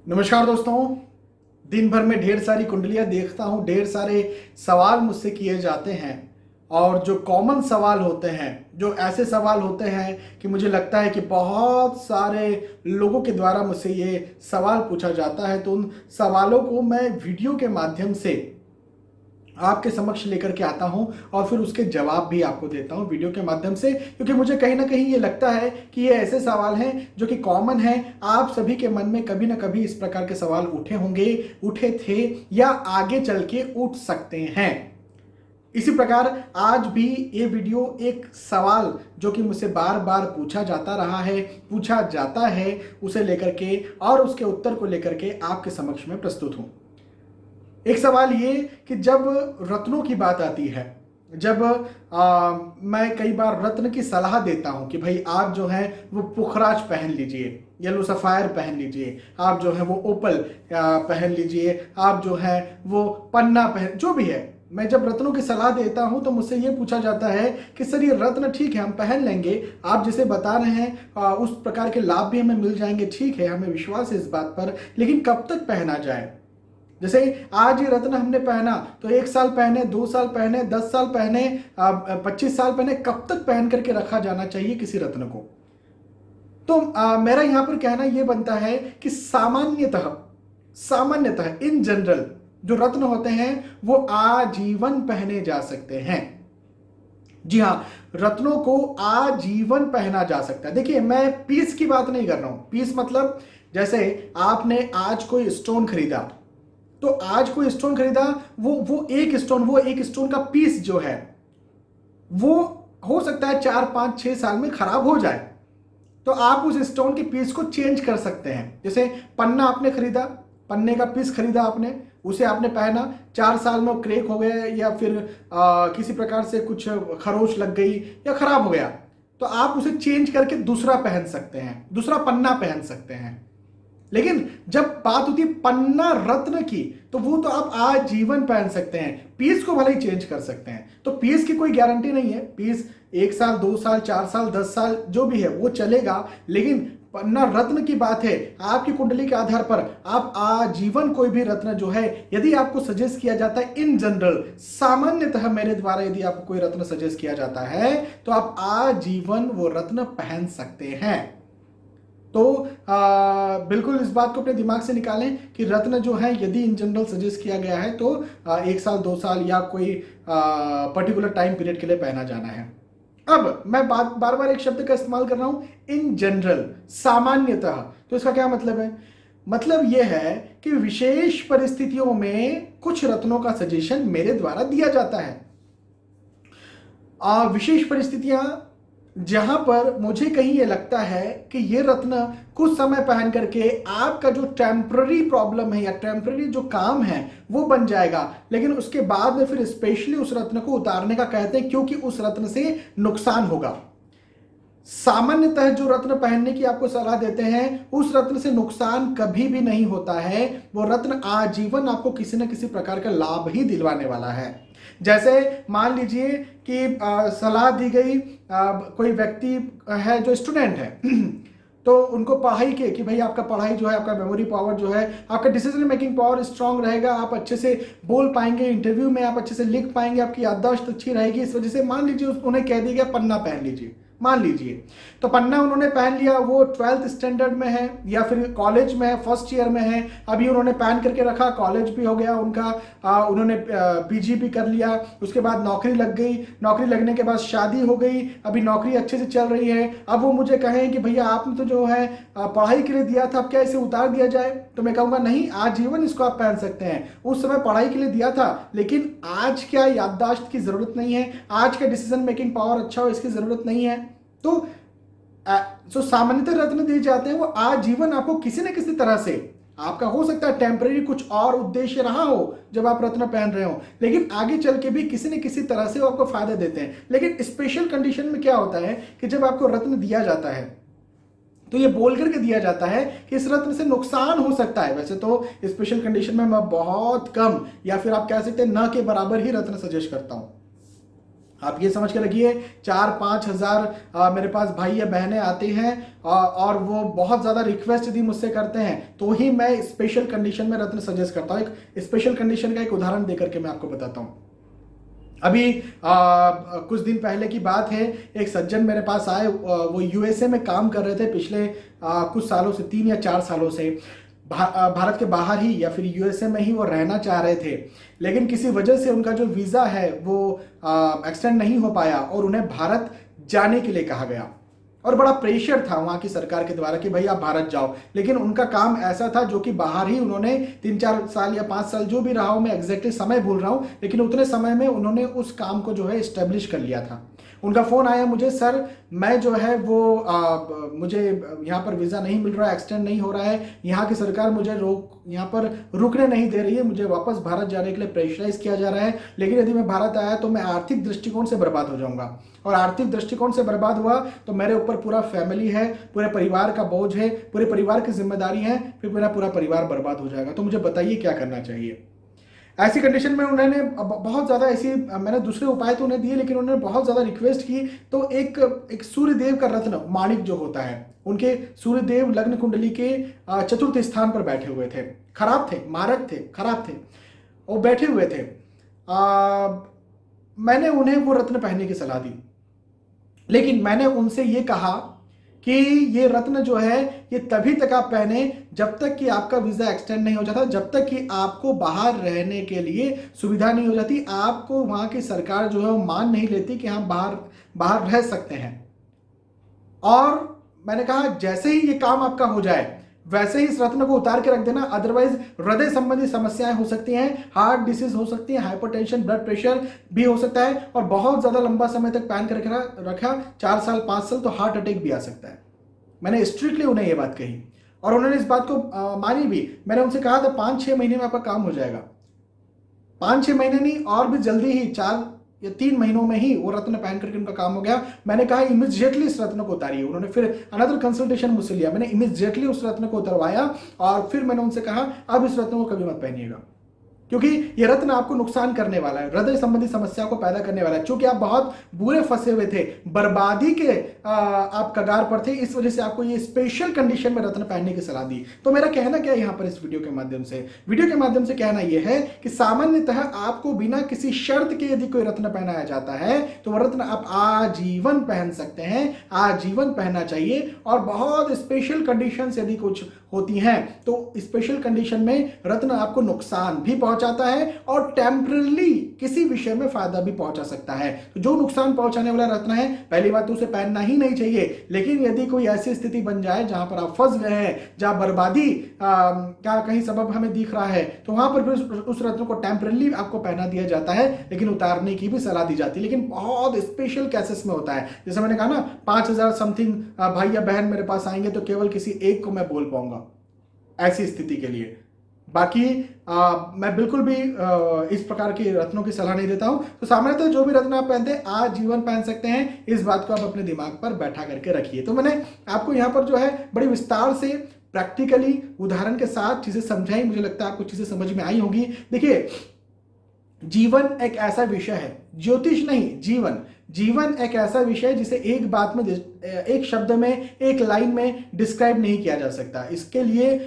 नमस्कार दोस्तों। दिन भर में ढेर सारी कुंडलियां देखता हूं, ढेर सारे सवाल मुझसे किए जाते हैं। और जो कॉमन सवाल होते हैं, जो ऐसे सवाल होते हैं कि मुझे लगता है कि बहुत सारे लोगों के द्वारा मुझसे ये सवाल पूछा जाता है, तो उन सवालों को मैं वीडियो के माध्यम से आपके समक्ष लेकर के आता हूं और फिर उसके जवाब भी आपको देता हूं वीडियो के माध्यम से, क्योंकि मुझे कहीं ना कहीं ये लगता है कि ये ऐसे सवाल हैं जो कि कॉमन हैं। आप सभी के मन में कभी ना कभी इस प्रकार के सवाल उठे होंगे, उठे थे या आगे चल के उठ सकते हैं। इसी प्रकार आज भी ये वीडियो एक सवाल जो कि मुझसे बार बार पूछा जाता रहा है, पूछा जाता है, उसे लेकर के और उसके उत्तर को लेकर के आपके समक्ष में प्रस्तुत हूं। एक सवाल ये कि जब रत्नों की बात आती है, जब मैं कई बार रत्न की सलाह देता हूं कि भाई आप जो है वो पुखराज पहन लीजिए, येलो सफायर पहन लीजिए, आप जो है वो ओपल पहन लीजिए, आप जो है वो पन्ना पहन, जो भी है, मैं जब रत्नों की सलाह देता हूं तो मुझसे ये पूछा जाता है कि सर ये रत्न ठीक है हम पहन लेंगे, आप जिसे बता रहे हैं उस प्रकार के लाभ भी हमें मिल जाएंगे, ठीक है हमें विश्वास है इस बात पर, लेकिन कब तक पहना जाए। जैसे आज ये रत्न हमने पहना तो 1 साल पहने, 2 साल पहने, 10 साल पहने, 25 साल पहने, कब तक पहन करके रखा जाना चाहिए किसी रत्न को। तो मेरा यहां पर कहना यह बनता है कि सामान्यतः इन जनरल जो रत्न होते हैं वो आजीवन पहने जा सकते हैं। जी हां, रत्नों को आजीवन पहना जा सकता है। देखिए मैं पीस की बात नहीं कर रहा हूं। पीस मतलब जैसे आपने आज कोई स्टोन खरीदा, तो आज कोई स्टोन खरीदा, वो एक स्टोन का पीस जो है वो हो सकता है 4 5 6 साल में खराब हो जाए, तो आप उस स्टोन के पीस को चेंज कर सकते हैं। जैसे पन्ना आपने खरीदा, पन्ने का पीस खरीदा आपने, उसे आपने पहना, 4 साल में वो क्रेक हो गया या फिर किसी प्रकार से कुछ खरोच लग गई या खराब हो गया, तो आप उसे चेंज करके दूसरा पहन सकते हैं, दूसरा पन्ना पहन सकते हैं। लेकिन जब बात होती है पन्ना रत्न की, तो वो तो आप आजीवन पहन सकते हैं, पीस को भले ही चेंज कर सकते हैं। तो पीस की कोई गारंटी नहीं है, पीस 1 साल 2 साल 4 साल 10 साल जो भी है वो चलेगा, लेकिन पन्ना रत्न की बात है। आपकी कुंडली के आधार पर आप आजीवन कोई भी रत्न जो है, यदि आपको सजेस्ट किया जाता है इन जनरल, सामान्यतः मेरे द्वारा यदि आपको कोई रत्न सजेस्ट किया जाता है तो आप आजीवन वो रत्न पहन सकते हैं। तो बिल्कुल इस बात को अपने दिमाग से निकालें कि रत्न जो है यदि इन जनरल सजेस्ट किया गया है तो 1 साल 2 साल या कोई पर्टिकुलर टाइम पीरियड के लिए पहना जाना है। अब मैं बार बार एक शब्द का इस्तेमाल कर रहा हूं, इन जनरल, सामान्यतः। तो इसका क्या मतलब है? मतलब यह है कि विशेष परिस्थितियों में कुछ रत्नों का सजेशन मेरे द्वारा दिया जाता है। विशेष परिस्थितियां जहां पर मुझे कहीं ये लगता है कि ये रत्न कुछ समय पहन करके आपका जो टेम्पररी प्रॉब्लम है या टेम्पररी जो काम है वो बन जाएगा, लेकिन उसके बाद में फिर स्पेशली उस रत्न को उतारने का कहते हैं, क्योंकि उस रत्न से नुकसान होगा। सामान्यतः जो रत्न पहनने की आपको सलाह देते हैं उस रत्न से नुकसान कभी भी नहीं होता है, वो रत्न आजीवन आपको किसी न किसी प्रकार का लाभ ही दिलवाने वाला है। जैसे मान लीजिए कि सलाह दी गई, कोई व्यक्ति है जो स्टूडेंट है तो उनको पढ़ाई के कि भाई आपका पढ़ाई जो है, आपका मेमोरी पावर जो है, आपका डिसीजन मेकिंग पावर स्ट्रांग रहेगा, आप अच्छे से बोल पाएंगे, इंटरव्यू में आप अच्छे से लिख पाएंगे, आपकी याददाश्त अच्छी रहेगी। इस वजह से मान लीजिए उन्हें कह दिया गया पन्ना पहन लीजिए, मान लीजिए तो पन्ना उन्होंने पहन लिया, वो 12th स्टैंडर्ड में है या फिर कॉलेज में है, फर्स्ट ईयर में है, अभी उन्होंने पहन करके रखा, कॉलेज भी हो गया उनका, उन्होंने पीजी भी कर लिया, उसके बाद नौकरी लग गई, नौकरी लगने के बाद शादी हो गई, अभी नौकरी अच्छे से चल रही है। अब वो मुझे कहें कि भैया आपने तो जो है पढ़ाई के लिए दिया था, अब क्या इसे उतार दिया जाए? तो मैं कहूँगा नहीं, आजीवन इसको आप पहन सकते हैं। उस समय पढ़ाई के लिए दिया था, लेकिन आज क्या याददाश्त की जरूरत नहीं है, आज का डिसीजन मेकिंग पावर अच्छा हो इसकी जरूरत नहीं है। तो जो सामान्यतः रत्न दिए जाते हैं वो आजीवन आपको किसी न किसी तरह से, आपका हो सकता है टेम्पररी कुछ और उद्देश्य रहा हो जब आप रत्न पहन रहे हो, लेकिन आगे चल के भी किसी न किसी तरह से वो आपको फायदा देते हैं। लेकिन स्पेशल कंडीशन में क्या होता है कि जब आपको रत्न दिया जाता है तो ये बोल करके दिया जाता है कि इस रत्न से नुकसान हो सकता है। वैसे तो स्पेशल कंडीशन में मैं बहुत कम या फिर आप कह सकते हैं न के बराबर ही रत्न सजेस्ट करता हूं। आप ये समझ के रखिए 4-5 हज़ार मेरे पास भाई या बहनें आते हैं और वो बहुत ज़्यादा रिक्वेस्ट यदि मुझसे करते हैं तो ही मैं स्पेशल कंडीशन में रत्न सजेस्ट करता हूँ। एक स्पेशल कंडीशन का एक उदाहरण देकर के मैं आपको बताता हूँ। अभी कुछ दिन पहले की बात है, एक सज्जन मेरे पास आए, वो यूएसए में काम कर रहे थे पिछले कुछ सालों से, 3 या 4 सालों से। भारत के बाहर ही या फिर यूएसए में ही वो रहना चाह रहे थे, लेकिन किसी वजह से उनका जो वीज़ा है वो एक्सटेंड नहीं हो पाया और उन्हें भारत जाने के लिए कहा गया। और बड़ा प्रेशर था वहाँ की सरकार के द्वारा कि भाई आप भारत जाओ, लेकिन उनका काम ऐसा था जो कि बाहर ही उन्होंने 3-4 साल या 5 साल जो भी रहा हो, मैं एग्जैक्टली समय भूल रहा हूँ, लेकिन उतने समय में उन्होंने उस काम को जो है इस्टेब्लिश कर लिया था। उनका फ़ोन आया मुझे, सर मैं जो है वो मुझे यहाँ पर वीज़ा नहीं मिल रहा है, एक्सटेंड नहीं हो रहा है, यहाँ की सरकार मुझे यहाँ पर रुकने नहीं दे रही है, मुझे वापस भारत जाने के लिए प्रेशराइज किया जा रहा है, लेकिन यदि मैं भारत आया तो मैं आर्थिक दृष्टिकोण से बर्बाद हो जाऊँगा, और आर्थिक दृष्टिकोण से बर्बाद हुआ तो मेरे ऊपर पूरा फैमिली है, पूरे परिवार का बोझ है, पूरे परिवार की जिम्मेदारी है, फिर मेरा पूरा परिवार बर्बाद हो जाएगा, तो मुझे बताइए क्या करना चाहिए। ऐसी कंडीशन में उन्होंने बहुत ज़्यादा ऐसी, मैंने दूसरे उपाय तो उन्हें दिए, लेकिन उन्होंने बहुत ज़्यादा रिक्वेस्ट की। तो एक सूर्यदेव का रत्न माणिक जो होता है, उनके सूर्यदेव लग्न कुंडली के चतुर्थ स्थान पर बैठे हुए थे, खराब थे, मारक थे, खराब थे, वो बैठे हुए थे। मैंने उन्हें वो रत्न पहनने की सलाह दी, लेकिन मैंने उनसे ये कहा कि ये रत्न जो है ये तभी तक आप पहने जब तक कि आपका वीज़ा एक्सटेंड नहीं हो जाता, जब तक कि आपको बाहर रहने के लिए सुविधा नहीं हो जाती, आपको वहाँ की सरकार जो है वो मान नहीं लेती कि हम बाहर रह सकते हैं। और मैंने कहा जैसे ही ये काम आपका हो जाए वैसे ही इस रत्न को उतार के रख देना, अदरवाइज हृदय संबंधी समस्याएं हो सकती हैं, हार्ट डिसीज हो सकती है, हाइपरटेंशन, ब्लड प्रेशर भी हो सकता है, और बहुत ज़्यादा लंबा समय तक पहन कर रखा 4 साल 5 साल तो हार्ट अटैक भी आ सकता है। मैंने स्ट्रिक्टली उन्हें ये बात कही और उन्होंने इस बात को मानी भी। मैंने उनसे कहा था 5-6 महीने में आपका काम हो जाएगा, 5-6 महीने नहीं और भी जल्दी ही 4 या 3 महीनों में ही वो रत्न पहन करके उनका काम हो गया। मैंने कहा इमीडिएटली इस रत्न को उतारिए। उन्होंने फिर अनदर कंसल्टेशन मुझसे लिया, मैंने इमीडिएटली उस रत्न को उतरवाया और फिर मैंने उनसे कहा अब इस रत्न को कभी मत पहनिएगा, क्योंकि ये रत्न आपको नुकसान करने वाला है, हृदय संबंधी समस्या को पैदा करने वाला है। क्योंकि आप बहुत बुरे फंसे हुए थे, बर्बादी के आप कगार पर थे, इस वजह से आपको ये स्पेशल कंडीशन में रत्न पहनने की सलाह दी। तो मेरा कहना क्या है यहाँ पर इस वीडियो के माध्यम से कहना यह है कि सामान्यतः आपको बिना किसी शर्त के यदि कोई रत्न पहनाया जाता है तो वह रत्न आप आजीवन पहन सकते हैं, आजीवन पहनना चाहिए। और बहुत स्पेशल कंडीशन यदि कुछ होती हैं तो स्पेशल कंडीशन में रत्न आपको नुकसान भी पहुंचाता है और टेम्परली किसी विषय में फायदा भी पहुंचा सकता है। तो जो नुकसान पहुंचाने वाला रत्न है, पहली बात तो उसे पहनना ही नहीं चाहिए। लेकिन यदि कोई ऐसी स्थिति बन जाए जहां पर आप फंस गए हैं, जहां बर्बादी का कहीं सबब हमें दिख रहा है, तो वहां पर फिर उस रत्न को टेम्परली आपको पहना दिया जाता है, लेकिन उतारने की भी सलाह दी जाती है। लेकिन बहुत स्पेशल केसेस में होता है, जैसे मैंने कहा ना 5000 समथिंग भाई या बहन मेरे पास आएंगे तो केवल किसी एक को मैं बोल पाऊंगा ऐसी स्थिति के लिए। बाकी मैं बिल्कुल भी इस प्रकार के रत्नों की सलाह नहीं देता हूं। तो सामान्यतः जो भी रत्न आप पहनते हैं आजीवन पहन सकते हैं, इस बात को आप अपने दिमाग पर बैठा करके रखिए। तो मैंने आपको यहाँ पर जो है बड़ी विस्तार से प्रैक्टिकली उदाहरण के साथ चीजें समझाई। मुझे लगता है आपको चीजें समझ में आई होंगी। देखिए, जीवन एक ऐसा विषय है, ज्योतिष नहीं, जीवन एक ऐसा विषय है जिसे एक बात में, एक शब्द में, एक लाइन में डिस्क्राइब नहीं किया जा सकता। इसके लिए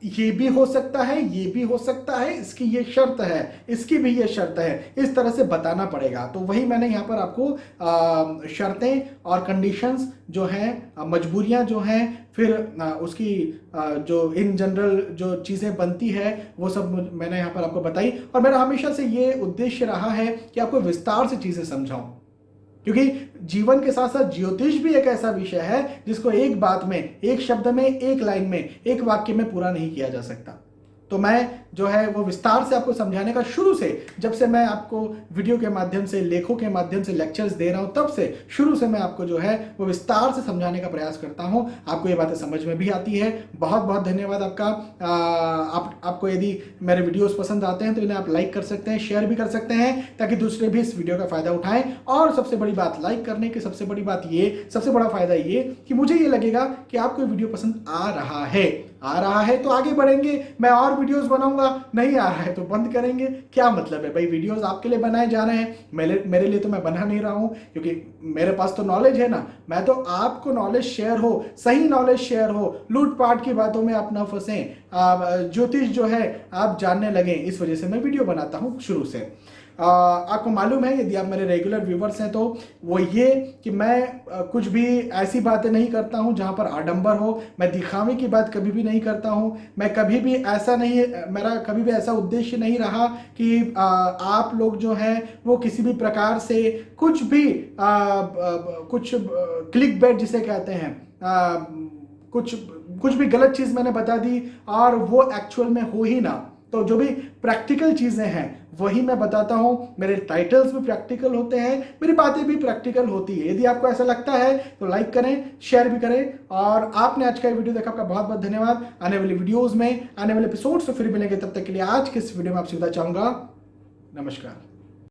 ये भी हो सकता है, ये भी हो सकता है, इसकी ये शर्त है, इसकी भी ये शर्त है, इस तरह से बताना पड़ेगा। तो वही मैंने यहाँ पर आपको शर्तें और कंडीशंस जो हैं, मजबूरियाँ जो हैं, फिर उसकी जो इन जनरल जो चीज़ें बनती है वो सब मैंने यहाँ पर आपको बताई। और मेरा हमेशा से ये उद्देश्य रहा है कि आपको विस्तार से चीज़ें समझाऊं, क्योंकि जीवन के साथ साथ ज्योतिष भी एक ऐसा विषय है जिसको एक बात में, एक शब्द में, एक लाइन में, एक वाक्य में पूरा नहीं किया जा सकता। तो मैं जो है वो विस्तार से आपको समझाने का, शुरू से, जब से मैं आपको वीडियो के माध्यम से, लेखों के माध्यम से लेक्चर्स दे रहा हूं, तब से शुरू से मैं आपको जो है वो विस्तार से समझाने का प्रयास करता हूं। आपको ये बातें समझ में भी आती है। बहुत बहुत धन्यवाद आपका। आपको यदि मेरे वीडियोस पसंद आते हैं तो इन्हें आप लाइक कर सकते हैं, शेयर भी कर सकते हैं, ताकि दूसरे भी इस वीडियो का फायदा उठाएं। और सबसे बड़ी बात, लाइक करने की सबसे बड़ी बात ये, सबसे बड़ा फायदा ये कि मुझे ये लगेगा कि आपको वीडियो पसंद आ रहा है। आ रहा है तो आगे बढ़ेंगे, मैं और वीडियोस बनाऊंगा, नहीं आ रहा है तो बंद करेंगे। क्या मतलब है भाई, वीडियोस आपके लिए बनाए जा रहे हैं, मेरे लिए तो मैं बना नहीं रहा हूं, क्योंकि मेरे पास तो नॉलेज है ना। मैं तो आपको नॉलेज शेयर हो, सही नॉलेज शेयर हो, लूटपाट की बातों में आप ना फंसे, ज्योतिष जो है आप जानने लगे, इस वजह से मैं वीडियो बनाता हूं शुरू से। आपको मालूम है, यदि आप मेरे रेगुलर व्यूवर्स हैं, तो वो ये कि मैं कुछ भी ऐसी बातें नहीं करता हूं जहां पर आडंबर हो, मैं दिखावे की बात कभी भी नहीं करता हूं, मैं कभी भी ऐसा नहीं, मेरा कभी भी ऐसा उद्देश्य नहीं रहा कि आप लोग जो हैं वो किसी भी प्रकार से कुछ भी कुछ क्लिक बैट जिसे कहते हैं, कुछ कुछ भी गलत चीज मैंने बता दी और वो एक्चुअल में हो ही ना। तो जो भी प्रैक्टिकल चीजें हैं वही मैं बताता हूं, मेरे टाइटल्स भी प्रैक्टिकल होते हैं, मेरी बातें भी प्रैक्टिकल होती है। यदि आपको ऐसा लगता है तो लाइक करें, शेयर भी करें। और आपने आज का वीडियो देखा, आपका बहुत बहुत धन्यवाद। आने वाली वीडियोस में, आने वाले एपिसोड्स में फिर मिलेंगे, तब तक के लिए आज के इस वीडियो में आपसे विदा चाहूंगा। नमस्कार।